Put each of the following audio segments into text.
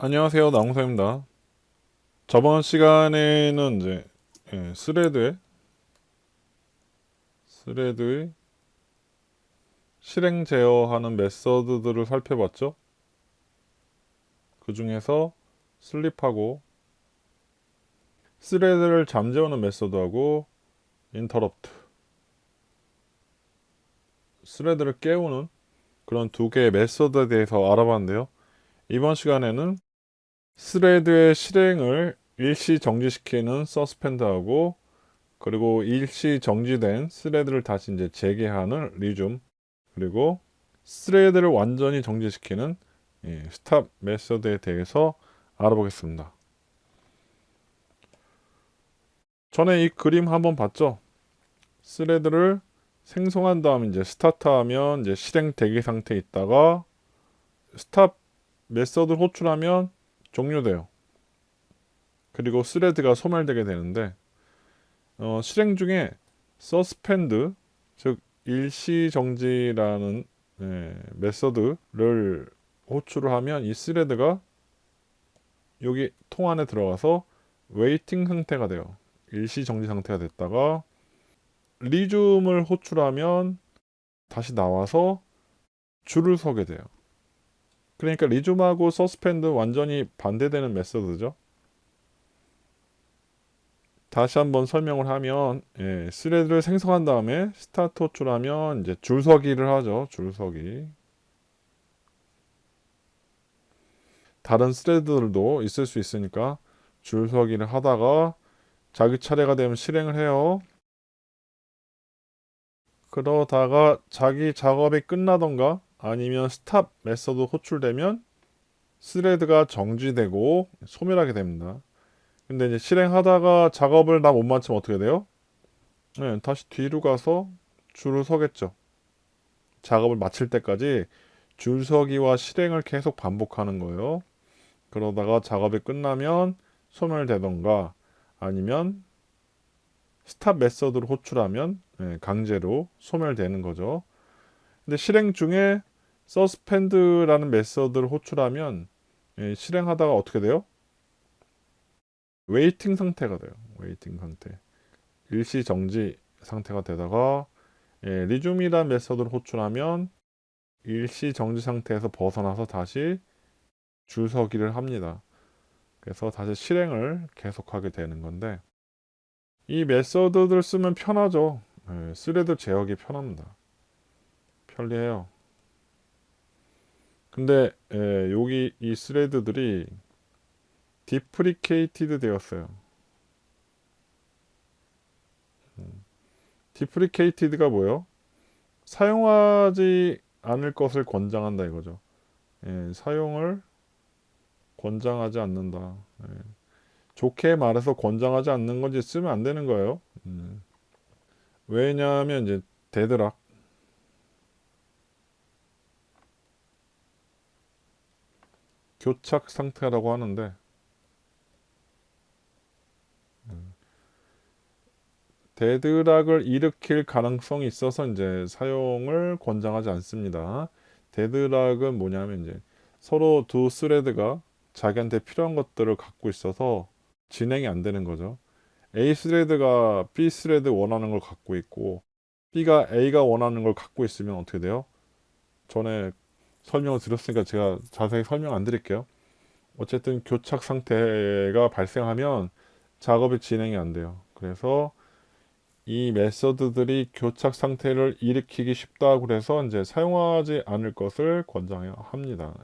안녕하세요. 나홍사입니다. 저번 시간에는 이제 스레드의 실행 제어하는 메서드들을 살펴봤죠. 그 중에서 슬립하고 스레드를 잠재우는 메서드하고 인터럽트, 스레드를 깨우는 그런 두 개의 메서드에 대해서 알아봤는데요. 이번 시간에는 스레드의 실행을 일시 정지시키는 서스펜드하고 그리고 일시 정지된 스레드를 다시 이제 재개하는 리줌, 그리고 스레드를 완전히 정지시키는 스탑 메서드에 대해서 알아보겠습니다. 전에 이 그림 한번 봤죠? 스레드를 생성한 다음 이제 스타트하면 이제 실행 대기 상태에 있다가 스탑 메서드를 호출하면 종료돼요. 그리고 스레드가 소멸되게 되는데 실행 중에 서스펜드, 즉 일시 정지라는 메서드를 호출을 하면 이 스레드가 여기 통 안에 들어가서 웨이팅 상태가 돼요. 일시 정지 상태가 됐다가 리줌을 호출하면 다시 나와서 줄을 서게 돼요. 그러니까 리줌하고 서스펜드 완전히 반대되는 메서드죠. 다시 한번 설명을 하면 스레드를 생성한 다음에 스타트 호출하면 이제 줄서기를 하죠. 줄서기. 다른 스레드들도 있을 수 있으니까 줄서기를 하다가 자기 차례가 되면 실행을 해요. 그러다가 자기 작업이 끝나던가 아니면 스탑 메서드 호출되면 스레드가 정지되고 소멸하게 됩니다. 근데 이제 실행하다가 작업을 다 못 마치면 어떻게 돼요? 다시 뒤로 가서 줄을 서겠죠. 작업을 마칠 때까지 줄서기와 실행을 계속 반복하는 거예요. 그러다가 작업이 끝나면 소멸되던가 아니면 스탑 메서드를 호출하면 강제로 소멸되는 거죠. 근데 실행 중에 서스펜드라는 메서드를 호출하면 실행하다가 어떻게 돼요? 웨이팅 상태가 돼요. 웨이팅 상태. 일시 정지 상태가 되다가 리줌이라는 메서드를 호출하면 일시 정지 상태에서 벗어나서 다시 줄서기를 합니다. 그래서 다시 실행을 계속하게 되는 건데 이 메서드들 쓰면 편하죠. 스레드 제어하기 편합니다. 편리해요. 근데 여기 이 스레드들이 디프리케이티드 되었어요. 디프리케이티드가 뭐예요? 사용하지 않을 것을 권장한다 이거죠. 사용을 권장하지 않는다. 좋게 말해서 권장하지 않는 건지 쓰면 안 되는 거예요. 왜냐하면 이제 데드락, 교착 상태라고 하는데 데드락을 일으킬 가능성이 있어서 이제 사용을 권장하지 않습니다. 데드락은 뭐냐면 이제 서로 두 스레드가 자기한테 필요한 것들을 갖고 있어서 진행이 안 되는 거죠. A 스레드가 B 스레드 원하는 걸 갖고 있고 B가 A가 원하는 걸 갖고 있으면 어떻게 돼요? 전에 설명을 드렸으니까 제가 자세히 설명 안 드릴게요. 어쨌든 교착 상태가 발생하면 작업이 진행이 안 돼요. 그래서 이 메서드들이 교착 상태를 일으키기 쉽다고 그래서 이제 사용하지 않을 것을 권장합니다.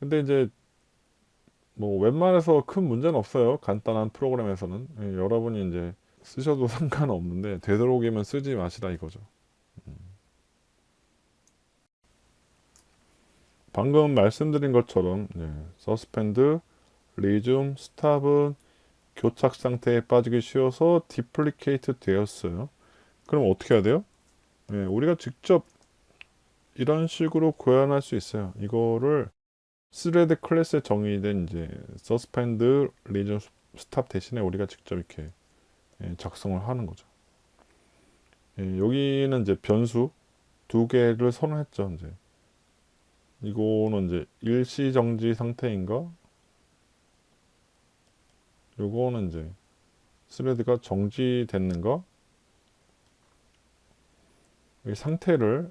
근데 이제 뭐 웬만해서 큰 문제는 없어요. 간단한 프로그램에서는 여러분이 이제 쓰셔도 상관없는데 되도록이면 쓰지 마시라 이거죠. 방금 말씀드린 것처럼 서스펜드, 리즘, 스탑은 교착 상태에 빠지기 쉬워서 디플리케이트 되었어요. 그럼 어떻게 해야 돼요? 우리가 직접 이런 식으로 구현할 수 있어요. 이거를 스레드 클래스에 정의된 이제 서스펜드, 리전, 스탑 대신에 우리가 직접 이렇게 작성을 하는 거죠. 여기는 이제 변수 두 개를 선언했죠. 이제 이거는 이제 일시정지 상태인가? 요거는 이제 스레드가 정지됐는가? 이 상태를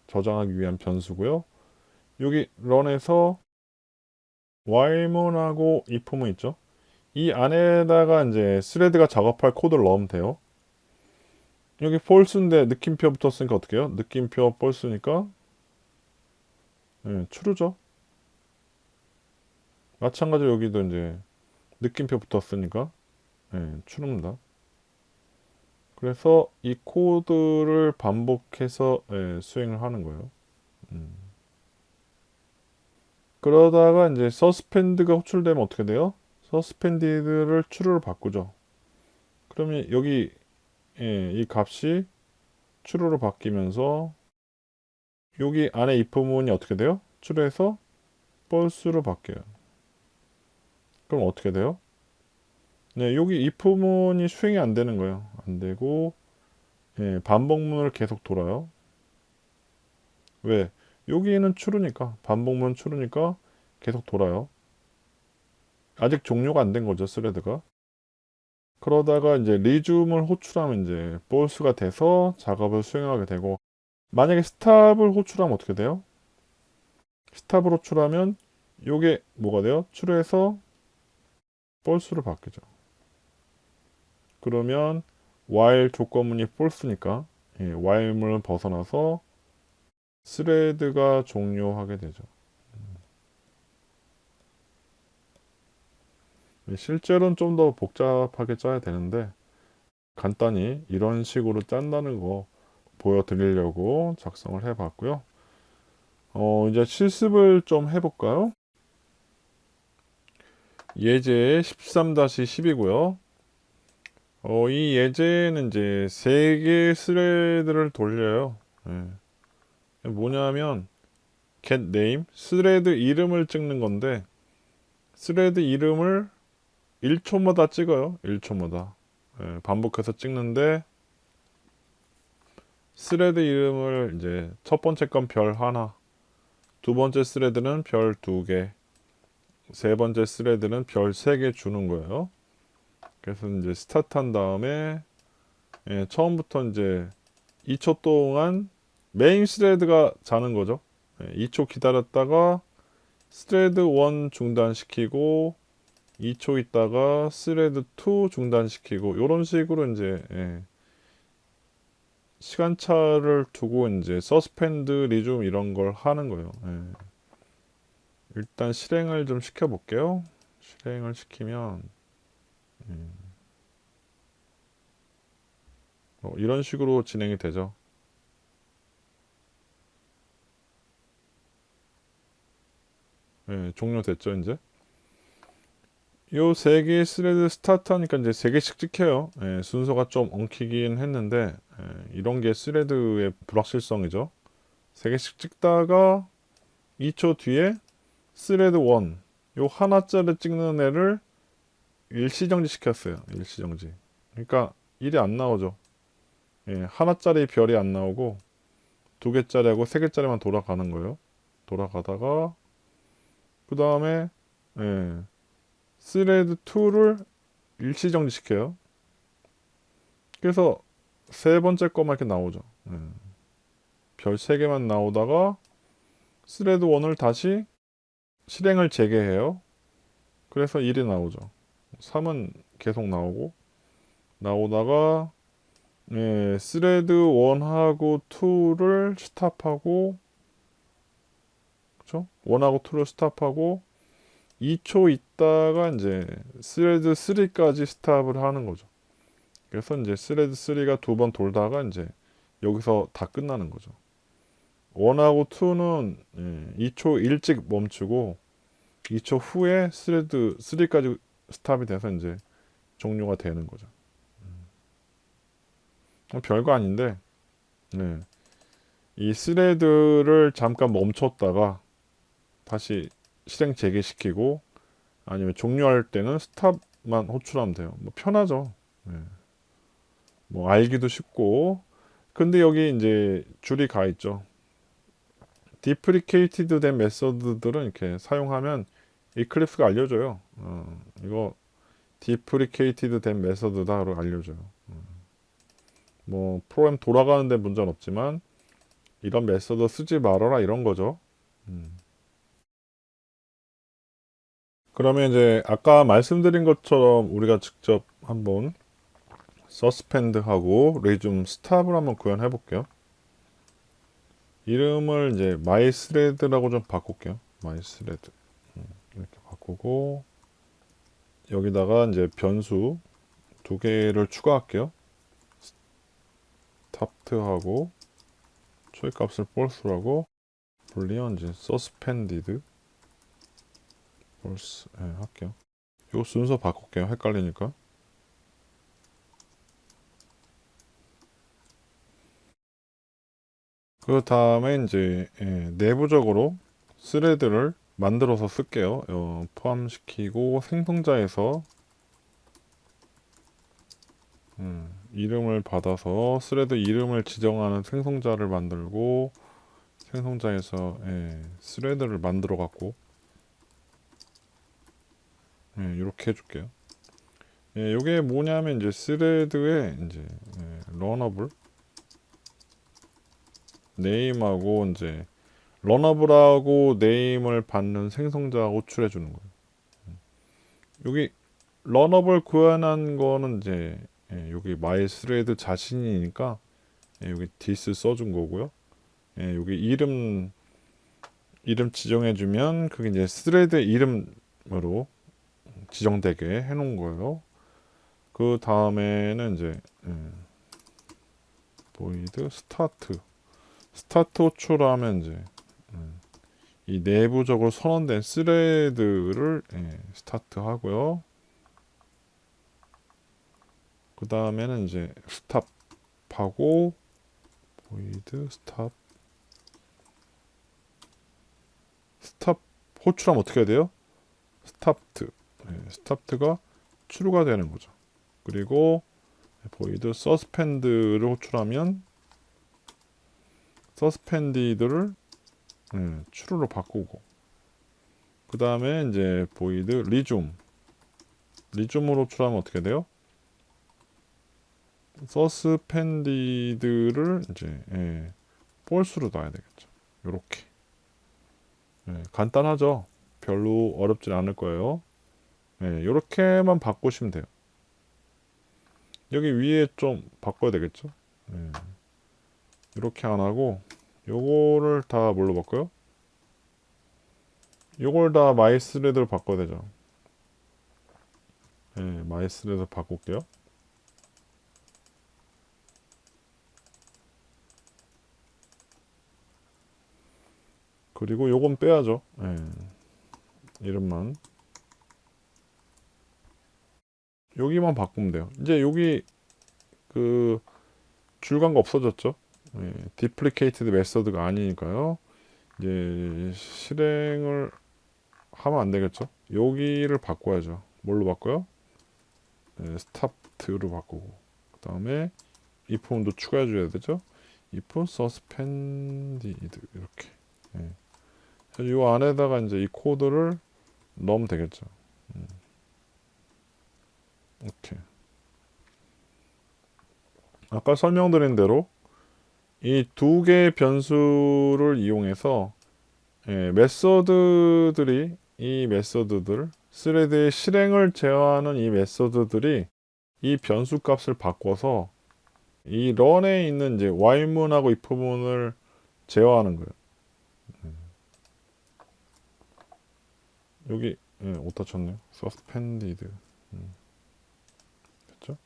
저장하기 위한 변수고요. 여기 런에서 while문하고 if문 있죠? 이 안에다가 이제 스레드가 작업할 코드를 넣으면 돼요. 여기 false인데 느낌표 붙었으니까 어떻게 해요? 느낌표 false니까 true죠. 마찬가지로 여기도 이제 느낌표 붙었으니까 true입니다. 그래서 이 코드를 반복해서 수행을 하는 거예요. 그러다가 이제 서스펜드가 호출되면 어떻게 돼요? 서스펜디드를 true로 바꾸죠. 그러면 여기 이 값이 true로 바뀌면서 여기 안에 if문이 어떻게 돼요? true에서 false로 바뀌어요. 그럼 어떻게 돼요? 네, 여기 if문이 수행이 안 되는 거예요. 안 되고 반복문을 계속 돌아요. 왜? 여기는 true니까 반복문 true니까 계속 돌아요. 아직 종료가 안 된 거죠, 스레드가. 그러다가 이제 리줌을 호출하면 이제 false가 돼서 작업을 수행하게 되고, 만약에 스탑을 호출하면 어떻게 돼요? 스탑을 호출하면 요게 뭐가 돼요? true에서 false로 바뀌죠. 그러면 while 조건문이 false니까 while문을 벗어나서 스레드가 종료하게 되죠. 실제로는 좀 더 복잡하게 짜야 되는데 간단히 이런 식으로 짠다는 거 보여드리려고 작성을 해봤고요. 이제 실습을 좀 해볼까요? 예제 13-10이고요. 이 예제는 이제 3개의 스레드를 돌려요. 뭐냐면 get name, 스레드 이름을 찍는 건데 스레드 이름을 1초마다 찍어요. 1초마다. 반복해서 찍는데 스레드 이름을 이제 첫 번째 건 별 하나, 두 번째 스레드는 별 2개, 세 번째 스레드는 별 3개 주는 거예요. 그래서 이제 스타트 한 다음에 처음부터 이제 2초 동안 메인 스레드가 자는 거죠. 2초 기다렸다가 스레드 1 중단시키고 2초 있다가 스레드 2 중단시키고 이런 식으로 이제 시간차를 두고 이제 서스펜드, 리줌 이런 걸 하는 거예요. 일단 실행을 좀 시켜 볼게요. 실행을 시키면 이런 식으로 진행이 되죠. 종료됐죠, 이제. 요 3개의 스레드 스타트 하니까 이제 3개씩 찍혀요. 순서가 좀 엉키긴 했는데, 이런 게 스레드의 불확실성이죠. 3개씩 찍다가 2초 뒤에 스레드 1, 요 하나짜리 찍는 애를 일시정지 시켰어요. 일시정지. 그러니까 일이 안 나오죠. 하나짜리 별이 안 나오고 2개짜리하고 3개짜리만 돌아가는 거예요. 돌아가다가 그 다음에 스레드 2를 일시정지 시켜요. 그래서 세 번째 거만 이렇게 나오죠. 별 3개만 나오다가 스레드 1을 다시 실행을 재개해요. 그래서 1이 나오죠. 3은 계속 나오다가 스레드 1하고 2를 스탑하고 그쵸? 1하고 2를 스탑하고 2초 있다가 이제 스레드 3까지 스탑을 하는 거죠. 그래서 이제 스레드 3가 2번 돌다가 이제 여기서 다 끝나는 거죠. 1하고 2는 2초 일찍 멈추고 2초 후에 스레드 3까지 스탑이 돼서 이제 종료가 되는 거죠. 별거 아닌데 이 스레드를 잠깐 멈췄다가 다시 실행 재개시키고 아니면 종료할 때는 스탑만 호출하면 돼요. 뭐 편하죠. 뭐 알기도 쉽고. 근데 여기 이제 줄이 가 있죠. 디프리케이티드 된 메서드들은 이렇게 사용하면 이클립스가 알려줘요. 이거 디프리케이티드 된 메서드다로 알려줘요. 뭐 프로그램 돌아가는데 문제는 없지만 이런 메서드 쓰지 말아라 이런 거죠. 그러면 이제 아까 말씀드린 것처럼 우리가 직접 한번 서스펜드하고 레이좀 스탑을 한번 구현해 볼게요. 이름을 이제 마이스레드라고 좀 바꿀게요. 마이스레드 이렇게 바꾸고 여기다가 이제 변수 두 개를 추가할게요. 스타트하고 초이 값을 false라고 불리언 이제 suspended false 할게요. 요 순서 바꿀게요. 헷갈리니까. 그 다음에 이제 내부적으로 스레드를 만들어서 쓸게요. 포함시키고 생성자에서 이름을 받아서 스레드 이름을 지정하는 생성자를 만들고 생성자에서 스레드를 만들어 갖고 이렇게 해줄게요. 이게 뭐냐면 이제 스레드에 이제 러너블 네임하고 이제 러너블하고 네임을 받는 생성자 호출해 주는 거예요. 여기 러너블 구현한 거는 이제 여기 마이 스레드 자신이니까 여기 this 써준 거고요. 여기 이름 지정해 주면 그게 이제 스레드 이름으로 지정되게 해 놓은 거예요. 그 다음에는 이제 void 스타트 호출하면 이제 이 내부적으로 선언된 스레드를 스타트 하고요. 그 다음에는 이제 스탑하고 void 스탑 호출하면 어떻게 해야 돼요? 스타트가 true가 되는 거죠. 그리고 void suspend를 호출하면 suspended를 true로 바꾸고 그 다음에 이제 void resume으로 호출하면 어떻게 돼요? suspended를 이제 false로 놔야 되겠죠. 요렇게 간단하죠. 별로 어렵진 않을 거예요. 요렇게만 바꾸시면 돼요. 여기 위에 좀 바꿔야 되겠죠. 이렇게 안 하고 요거를 다 뭘로 바꿔요? 요걸 다 마이스레드로 바꿔야 되죠. 마이스레드 바꿀게요. 그리고 요건 빼야죠. 이름만 여기만 바꾸면 돼요. 이제 여기 그 줄간거 없어졌죠. 디플리케이티드 메서드가 아니니까요. 이제 실행을 하면 안 되겠죠. 여기를 바꿔야죠. 뭘로 바꿔요? 스탑트로 바꾸고 그 다음에 if도 추가해 줘야 되죠. if suspended 이렇게 이 안에다가 이제 이 코드를 넣으면 되겠죠. 이렇게 아까 설명드린 대로 이 두 개의 변수를 이용해서 메서드들이 이 메서드들 스레드의 실행을 제어하는 이 메서드들이 이 변수 값을 바꿔서 이 런에 있는 이제 while문하고 if문을 제어하는 거예요. 여기 오타 쳤네요. suspended 됐죠?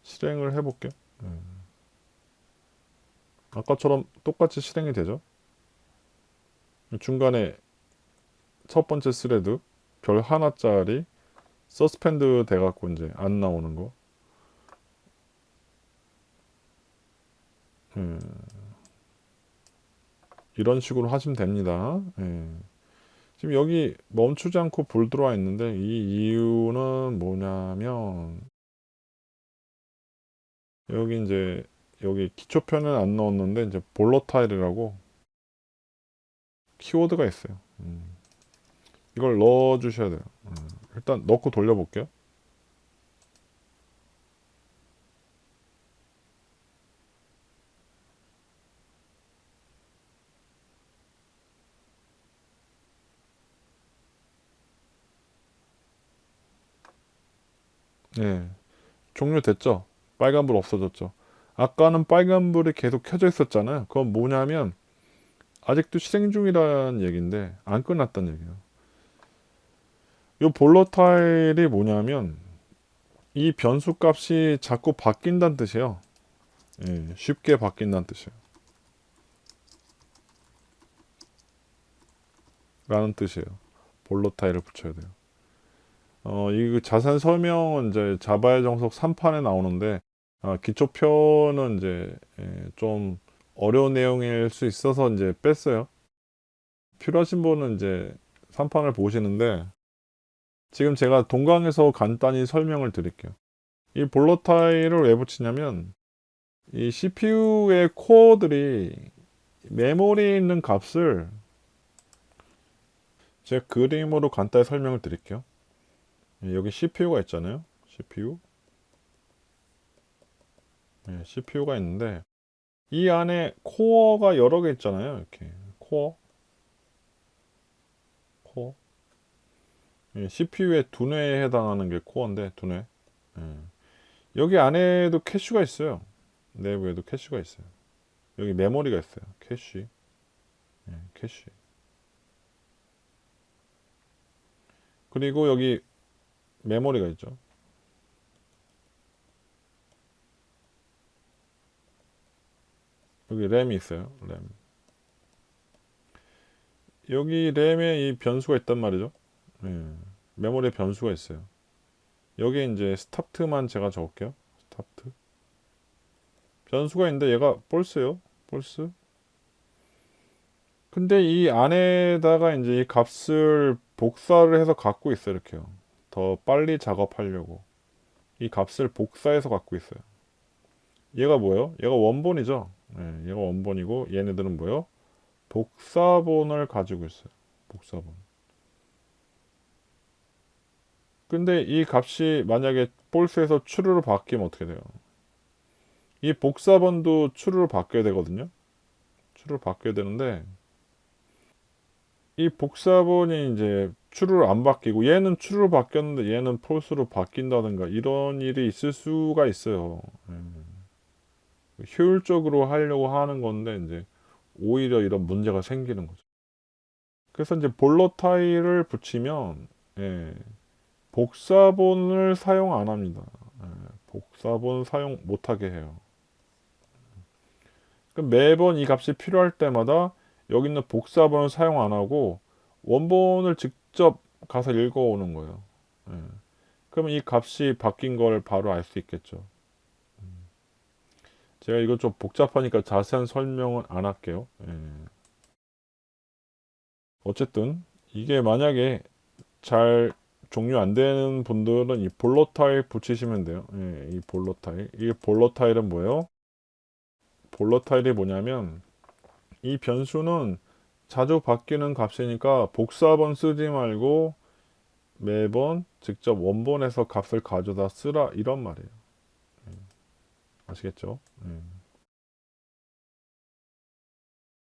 실행을 해볼게요. 아까처럼 똑같이 실행이 되죠. 중간에 첫 번째 스레드 별 하나짜리 서스펜드 돼갖고 이제 안 나오는 거. 이런 식으로 하시면 됩니다. 지금 여기 멈추지 않고 불 들어와 있는데 이 이유는 뭐냐면 여기 이제 여기 기초편은 안 넣었는데 이제 볼러타일이라고 키워드가 있어요. 이걸 넣어 주셔야 돼요. 일단 넣고 돌려볼게요. 네, 종료됐죠? 빨간불 없어졌죠? 아까는 빨간불이 계속 켜져 있었잖아요. 그건 뭐냐면 아직도 실행 중이라는 얘기인데 안 끝났다는 얘기예요. 이 볼러타일이 뭐냐면 이 변수 값이 자꾸 바뀐다는 뜻이에요. 예, 쉽게 바뀐다는 뜻이에요. 라는 뜻이에요. 볼러타일을 붙여야 돼요. 이 자세한 설명은 이제 자바의 정석 3판에 나오는데, 기초표는 이제 좀 어려운 내용일 수 있어서 이제 뺐어요. 필요하신 분은 이제 3판을 보시는데, 지금 제가 동강에서 간단히 설명을 드릴게요. 이 볼러타일을 왜 붙이냐면, 이 CPU의 코어들이 메모리에 있는 값을 제가 그림으로 간단히 설명을 드릴게요. 여기 CPU가 있잖아요. CPU. CPU가 있는데 이 안에 코어가 여러 개 있잖아요. 이렇게 코어. CPU의 두뇌에 해당하는 게 코어인데 두뇌. 예. 여기 안에도 캐시가 있어요. 내부에도 캐시가 있어요. 여기 메모리가 있어요. 캐시. 캐시. 그리고 여기 메모리가 있죠. 여기 램이 있어요. 램. 여기 램에 이 변수가 있단 말이죠. 예. 메모리에 변수가 있어요. 여기 이제 스타트만 제가 적을게요. 스타트. 변수가 있는데 얘가 false예요. false. 근데 이 안에다가 이제 이 값을 복사를 해서 갖고 있어요. 이렇게요. 더 빨리 작업하려고. 이 값을 복사해서 갖고 있어요. 얘가 뭐예요? 얘가 원본이죠. 얘가 원본이고 얘네들은 뭐예요? 복사본을 가지고 있어요. 복사본. 근데 이 값이 만약에 false에서 true로 바뀌면 어떻게 돼요? 이 복사본도 true로 바뀌어야 되거든요. true로 바뀌어야 되는데 이 복사본이 이제 true로 안 바뀌고 얘는 true로 바뀌었는데 얘는 false로 바뀐다든가 이런 일이 있을 수가 있어요. 효율적으로 하려고 하는 건데 이제 오히려 이런 문제가 생기는 거죠. 그래서 이제 볼러타일을 붙이면 복사본을 사용 안 합니다. 복사본 사용 못하게 해요. 매번 이 값이 필요할 때마다 여기 있는 복사본을 사용 안 하고 원본을 직접 가서 읽어오는 거예요. 그러면 이 값이 바뀐 걸 바로 알 수 있겠죠. 제가 이거 좀 복잡하니까 자세한 설명은 안 할게요. 어쨌든 이게 만약에 잘 종료 안 되는 분들은 이 볼러타일 붙이시면 돼요. 이 볼러타일. 이 볼러타일은 뭐예요? 볼러타일이 뭐냐면 이 변수는 자주 바뀌는 값이니까 복사본 쓰지 말고 매번 직접 원본에서 값을 가져다 쓰라 이런 말이에요. 아시겠죠?